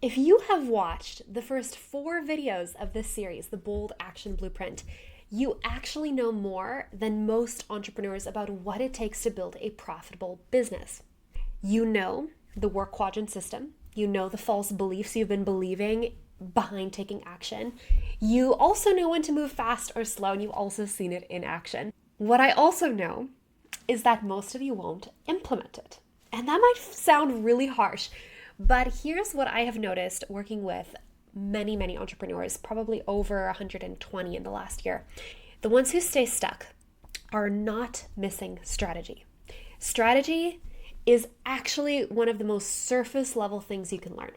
If you have watched the first 4 videos of this series, the Bold Action Blueprint, you actually know more than most entrepreneurs about what it takes to build a profitable business. You know the work quadrant system. You know the false beliefs you've been believing behind taking action. You also know when to move fast or slow, and you've also seen it in action. What I also know is that most of you won't implement it. And that might sound really harsh, but here's what I have noticed working with many entrepreneurs, probably over 120 in the last year. The ones who stay stuck are not missing strategy. Strategy is actually one of the most surface level things you can learn.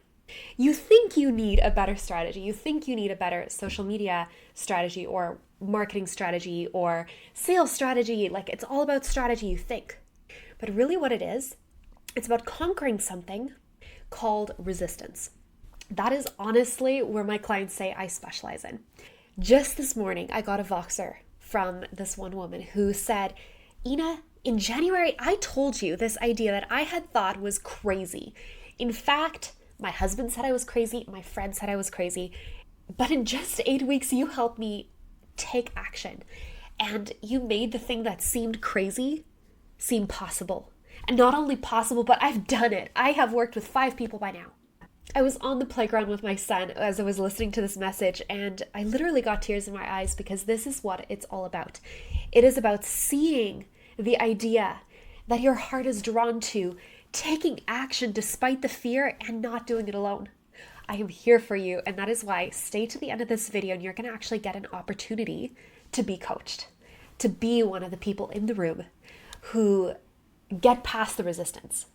You think you need a better strategy. You think you need a better social media strategy or marketing strategy or sales strategy. Like, it's all about strategy, you think. But really what it is, it's about conquering something called resistance. That is honestly where my clients say I specialize in. Just this morning, I got a Voxer from this one woman who said, Ina, in January, I told you this idea that I had thought was crazy. In fact, my husband said I was crazy. My friend said I was crazy. But in just 8 weeks, you helped me take action. And you made the thing that seemed crazy seem possible. And not only possible, but I've done it. I have worked with 5 people by now. I was on the playground with my son as I was listening to this message, and I literally got tears in my eyes because this is what it's all about. It is about seeing the idea that your heart is drawn to, taking action despite the fear and not doing it alone. I am here for you, and that is why stay to the end of this video and you're going to actually get an opportunity to be coached, to be one of the people in the room who get past the resistance.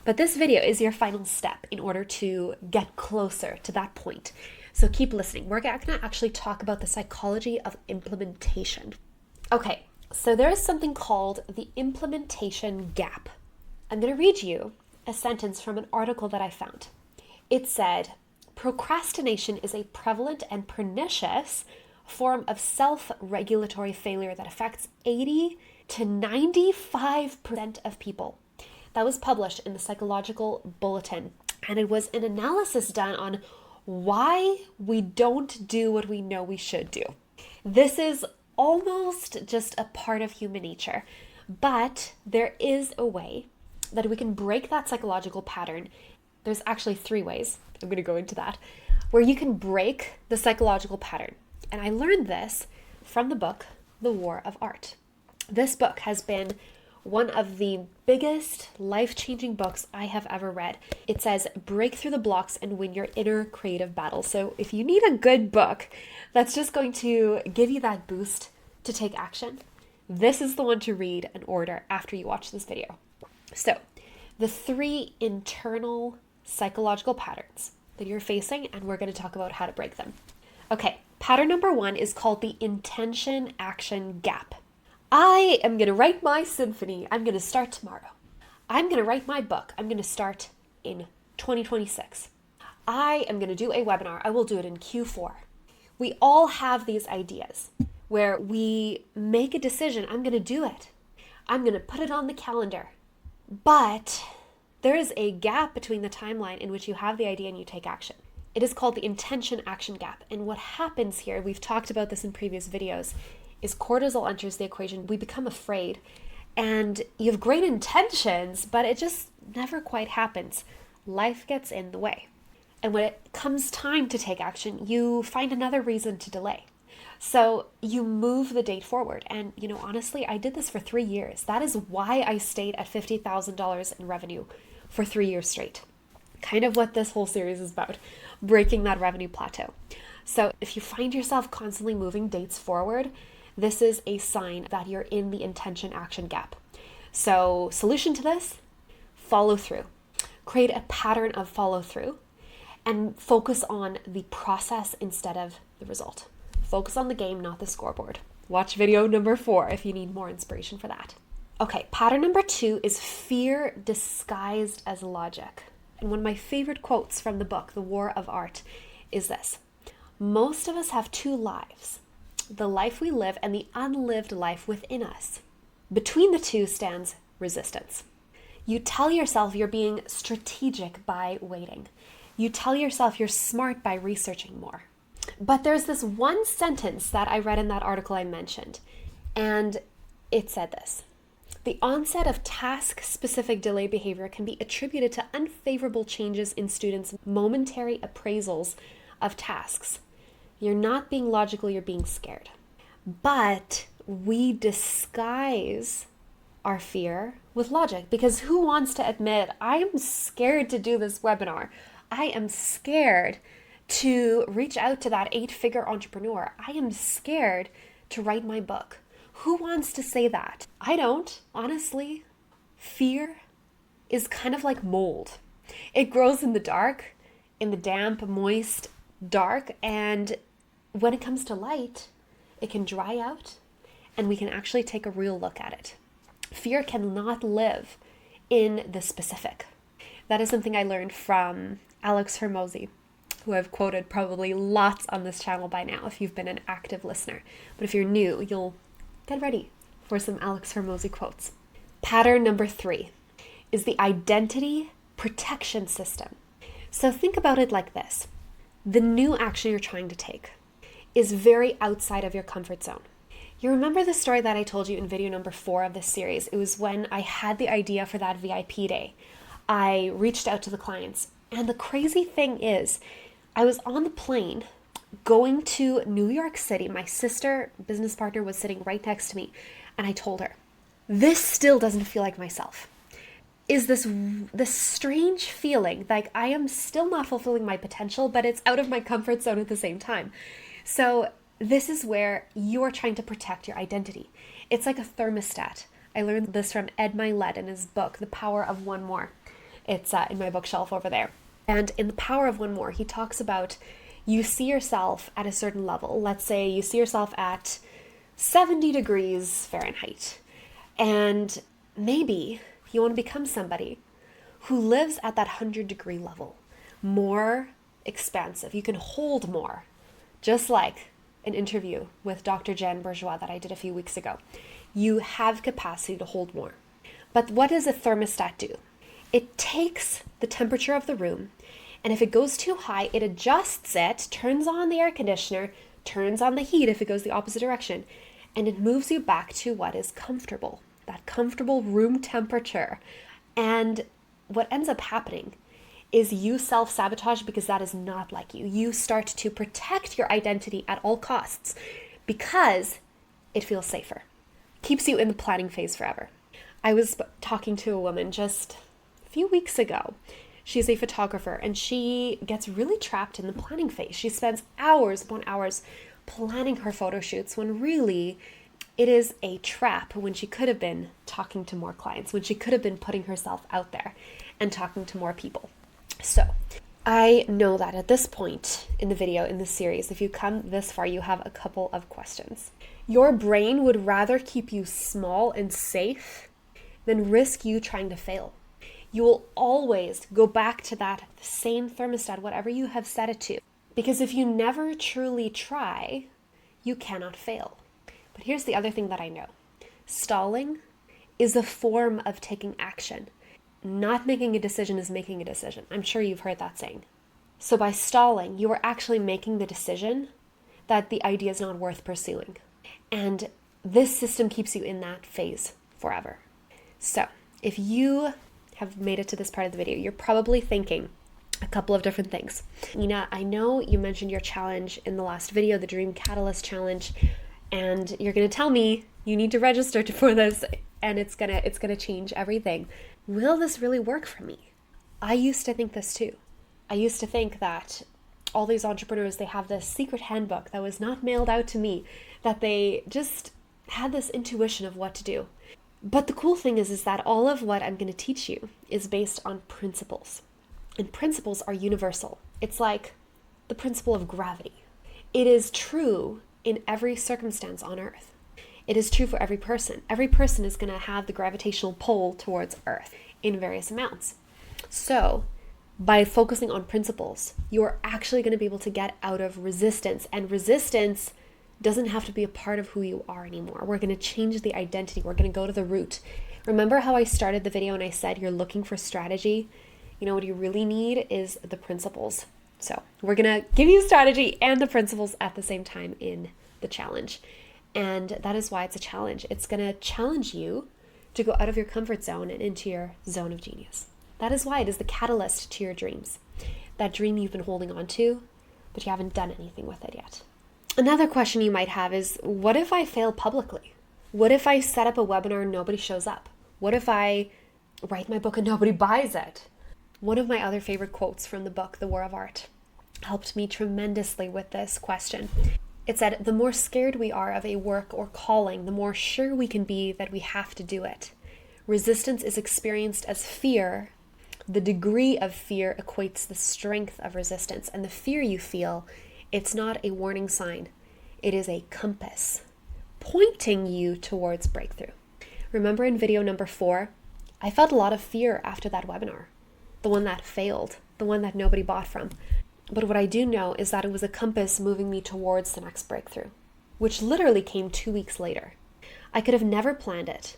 But this video is your final step in order to get closer to that point. So keep listening. We're going to actually talk about the psychology of implementation. Okay, so there is something called the implementation gap. I'm going to read you a sentence from an article that I found. It said, procrastination is a prevalent and pernicious form of self-regulatory failure that affects 80 to 95% of people. That was published in the Psychological Bulletin, and it was an analysis done on why we don't do what we know we should do. This is almost just a part of human nature, but there is a way that we can break that psychological pattern. There's actually 3 ways. I'm going to go into that, where you can break the psychological pattern. And I learned this from the book, The War of Art. This book has been one of the biggest life-changing books I have ever read. It says, break through the blocks and win your inner creative battle. So if you need a good book that's just going to give you that boost to take action, this is the one to read and order after you watch this video. So the 3 internal psychological patterns that you're facing, and we're going to talk about how to break them. Okay, pattern number 1 is called the intention action gap. I am going to write my symphony. I'm going to start tomorrow. I'm going to write my book. I'm going to start in 2026. I am going to do a webinar. I will do it in Q4. We all have these ideas where we make a decision. I'm going to do it. I'm going to put it on the calendar. But there is a gap between the timeline in which you have the idea and you take action. It is called the intention action gap. And what happens here, we've talked about this in previous videos, is cortisol enters the equation. We become afraid, and you have great intentions, but it just never quite happens. Life gets in the way. And when it comes time to take action, you find another reason to delay. So you move the date forward. And, honestly, I did this for 3 years. That is why I stayed at $50,000 in revenue for 3 years straight. Kind of what this whole series is about, breaking that revenue plateau. So if you find yourself constantly moving dates forward, this is a sign that you're in the intention action gap. So solution to this, follow through. Create a pattern of follow through and focus on the process instead of the result. Focus on the game, not the scoreboard. Watch video number 4 if you need more inspiration for that. Okay, pattern number 2 is fear disguised as logic. And one of my favorite quotes from the book, The War of Art, is this. Most of us have 2 lives. The life we live and the unlived life within us. Between the 2 stands resistance. You tell yourself you're being strategic by waiting. You tell yourself you're smart by researching more. But there's this one sentence that I read in that article I mentioned, and it said this: the onset of task-specific delay behavior can be attributed to unfavorable changes in students' momentary appraisals of tasks. You're not being logical, you're being scared. But we disguise our fear with logic, because who wants to admit, I am scared to do this webinar. I am scared to reach out to that 8-figure entrepreneur. I am scared to write my book. Who wants to say that? I don't, honestly. Fear is kind of like mold. It grows in the dark, in the damp, moist, dark, and when it comes to light, it can dry out and we can actually take a real look at it. Fear cannot live in the specific. That is something I learned from Alex Hormozi, who I've quoted probably lots on this channel by now if you've been an active listener. But if you're new, you'll get ready for some Alex Hormozi quotes. Pattern number 3 is the identity protection system. So think about it like this. The new action you're trying to take is very outside of your comfort zone. You remember the story that I told you in video number 4 of this series? It was when I had the idea for that VIP day. I reached out to the clients, and the crazy thing is, I was on the plane going to New York City. My sister, business partner, was sitting right next to me, and I told her, this still doesn't feel like myself. Is this strange feeling like I am still not fulfilling my potential, but it's out of my comfort zone at the same time. So this is where you're trying to protect your identity. It's like a thermostat. I learned this from Ine-Wilme in his book, The Power of One More. It's in my bookshelf over there. And in The Power of One More, he talks about you see yourself at a certain level. Let's say you see yourself at 70 degrees Fahrenheit. And maybe you want to become somebody who lives at that 100-degree level, more expansive. You can hold more, just like an interview with Dr. Jen Bourgeois that I did a few weeks ago. You have capacity to hold more. But what does a thermostat do? It takes the temperature of the room, and if it goes too high, it adjusts it, turns on the air conditioner, turns on the heat if it goes the opposite direction, and it moves you back to what is comfortable, that comfortable room temperature. And what ends up happening is you self-sabotage because that is not like you. You start to protect your identity at all costs because it feels safer. Keeps you in the planning phase forever. I was talking to a woman just a few weeks ago. She's a photographer and she gets really trapped in the planning phase. She spends hours upon hours planning her photo shoots when really it is a trap, when she could have been talking to more clients, when she could have been putting herself out there and talking to more people. So I know that at this point in the video, in the series, if you come this far, you have a couple of questions. Your brain would rather keep you small and safe than risk you trying to fail. You will always go back to that same thermostat, whatever you have set it to. Because if you never truly try, you cannot fail. But here's the other thing that I know. Stalling is a form of taking action. Not making a decision is making a decision. I'm sure you've heard that saying. So by stalling, you are actually making the decision that the idea is not worth pursuing. And this system keeps you in that phase forever. So if you have made it to this part of the video, you're probably thinking a couple of different things. Nina, I know you mentioned your challenge in the last video, the Dream Catalyst Challenge, and you're going to tell me you need to register for this and it's gonna change everything. Will this really work for me? I used to think this too. I used to think that all these entrepreneurs, they have this secret handbook that was not mailed out to me, that they just had this intuition of what to do. But the cool thing is that all of what I'm going to teach you is based on principles. And principles are universal. It's like the principle of gravity. It is true in every circumstance on Earth. It is true for every person. Every person is going to have the gravitational pull towards Earth in various amounts. So by focusing on principles, you are actually going to be able to get out of resistance. And resistance doesn't have to be a part of who you are anymore. We're going to change the identity. We're going to go to the root. Remember how I started the video and I said you're looking for strategy? You know what you really need is the principles. So we're going to give you strategy and the principles at the same time in the challenge. And that is why it's a challenge. It's going to challenge you to go out of your comfort zone and into your zone of genius. That is why it is the catalyst to your dreams. That dream you've been holding on to, but you haven't done anything with it yet. Another question you might have is, what if I fail publicly? What if I set up a webinar and nobody shows up? What if I write my book and nobody buys it? One of my other favorite quotes from the book, The War of Art, helped me tremendously with this question. It said, the more scared we are of a work or calling, the more sure we can be that we have to do it. Resistance is experienced as fear. The degree of fear equates the strength of resistance. And the fear you feel, it's not a warning sign. It is a compass pointing you towards breakthrough. Remember in video number 4, I felt a lot of fear after that webinar. The one that failed, the one that nobody bought from. But what I do know is that it was a compass moving me towards the next breakthrough, which literally came 2 weeks later. I could have never planned it.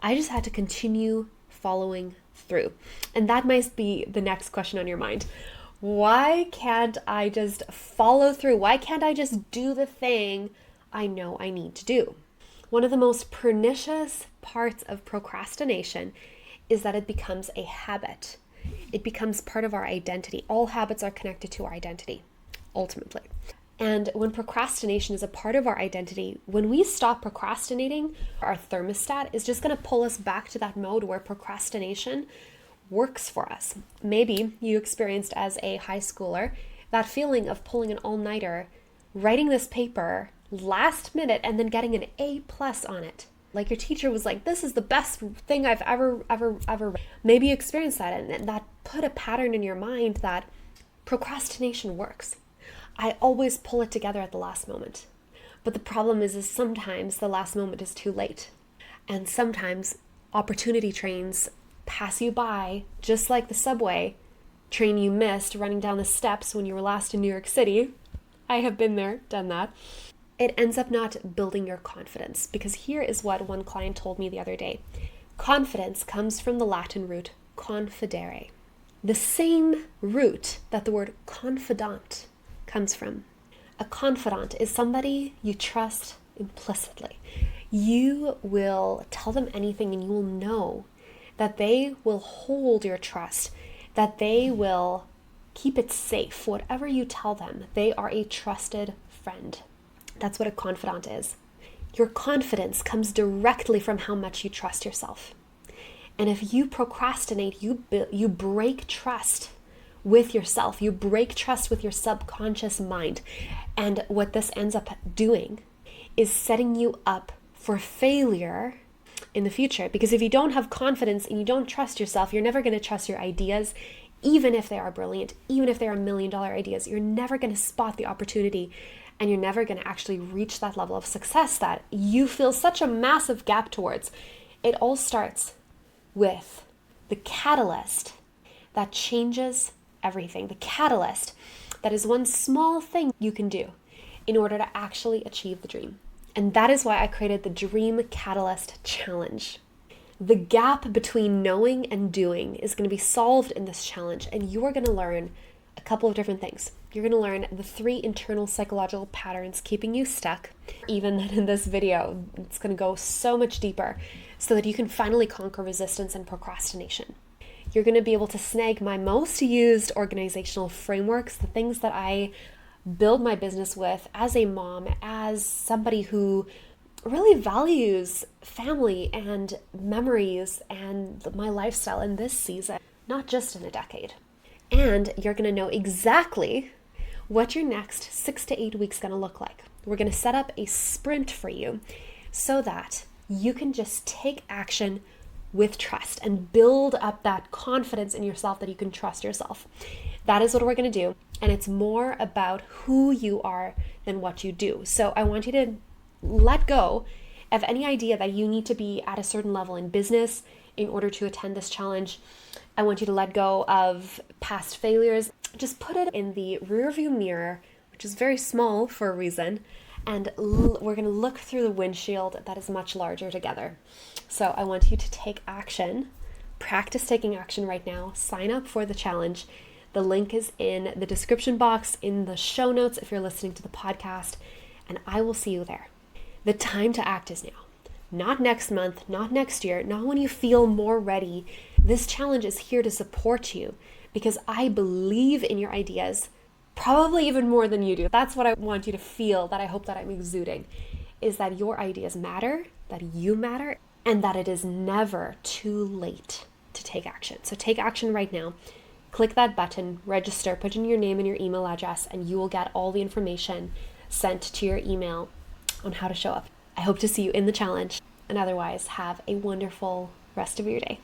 I just had to continue following through. And that might be the next question on your mind. Why can't I just follow through? Why can't I just do the thing I know I need to do? One of the most pernicious parts of procrastination is that it becomes a habit. It becomes part of our identity. All habits are connected to our identity, ultimately. And when procrastination is a part of our identity, when we stop procrastinating, our thermostat is just going to pull us back to that mode where procrastination works for us. Maybe you experienced as a high schooler that feeling of pulling an all-nighter, writing this paper last minute and then getting an A+ on it. Like your teacher was like, this is the best thing I've ever read. Maybe you experienced that and that put a pattern in your mind that procrastination works. I always pull it together at the last moment. But the problem is sometimes the last moment is too late. And sometimes opportunity trains pass you by, just like the subway train you missed running down the steps when you were last in New York City. I have been there, done that. It ends up not building your confidence, because here is what one client told me the other day. Confidence comes from the Latin root confidere, the same root that the word confidant comes from. A confidant is somebody you trust implicitly. You will tell them anything and you will know that they will hold your trust, that they will keep it safe. Whatever you tell them, they are a trusted friend. That's what a confidant is. Your confidence comes directly from how much you trust yourself. And if you procrastinate, you break trust with yourself. You break trust with your subconscious mind. And what this ends up doing is setting you up for failure in the future. Because if you don't have confidence and you don't trust yourself, you're never going to trust your ideas, even if they are brilliant, even if they are $1 million ideas. You're never going to spot the opportunity. And you're never going to actually reach that level of success that you feel such a massive gap towards. It all starts with the catalyst that changes everything. The catalyst that is one small thing you can do in order to actually achieve the dream. And that is why I created the Dream Catalyst Challenge. The gap between knowing and doing is going to be solved in this challenge, and you are going to learn a couple of different things. You're going to learn the 3 internal psychological patterns keeping you stuck. Even in this video, it's going to go so much deeper so that you can finally conquer resistance and procrastination. You're going to be able to snag my most used organizational frameworks, the things that I build my business with as a mom, as somebody who really values family and memories and my lifestyle in this season, not just in a decade. And you're going to know exactly what your next 6 to 8 weeks is going to look like. We're going to set up a sprint for you so that you can just take action with trust and build up that confidence in yourself that you can trust yourself. That is what we're going to do. And it's more about who you are than what you do. So I want you to let go of any idea that you need to be at a certain level in business in order to attend this challenge. I want you to let go of past failures. Just put it in the rearview mirror, which is very small for a reason, and we're going to look through the windshield that is much larger together. So I want you to take action Practice taking action right now. Sign up for the challenge. The link is in the description box, in the show notes if you're listening to the podcast, and I will see you there. The time to act is now. Not next month, not next year, not when you feel more ready. This challenge is here to support you because I believe in your ideas, probably even more than you do. That's what I want you to feel, that I hope that I'm exuding, is that your ideas matter, that you matter, and that it is never too late to take action. So take action right now. Click that button, register, put in your name and your email address, and you will get all the information sent to your email on how to show up. I hope to see you in the challenge, and otherwise have a wonderful rest of your day.